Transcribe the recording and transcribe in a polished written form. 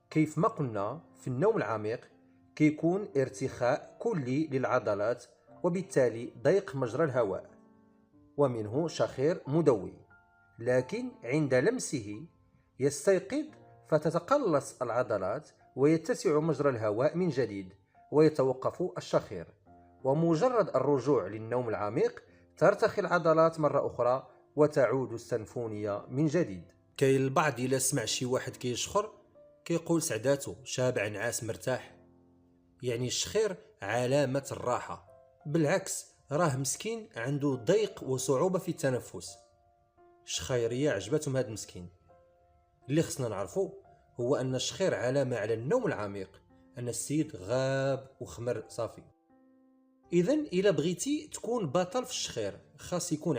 كيف ما قلنا في النوم العميق كيكون ارتخاء كلي للعضلات وبالتالي ضيق مجرى الهواء ومنه شخير مدوي، لكن عند لمسه يستيقظ فتتقلص العضلات ويتسع مجرى الهواء من جديد ويتوقف الشخير، ومجرد الرجوع للنوم العميق ترتخي العضلات مرة أخرى وتعود السنفونية من جديد. كاين البعض إلا سمع شي واحد كيشخر كيقول سعداتو شابع نعاس مرتاح، يعني الشخير علامة الراحة، بالعكس راه مسكين عنده ضيق وصعوبة في التنفس. الشخيرية عجبتهم هاد مسكين. اللي خصنا نعرفو هو أن الشخير علامة على النوم العميق، أن السيد غاب وخمر صافي. إذن إلا بغيتي تكون بطل في الشخير خاص يكون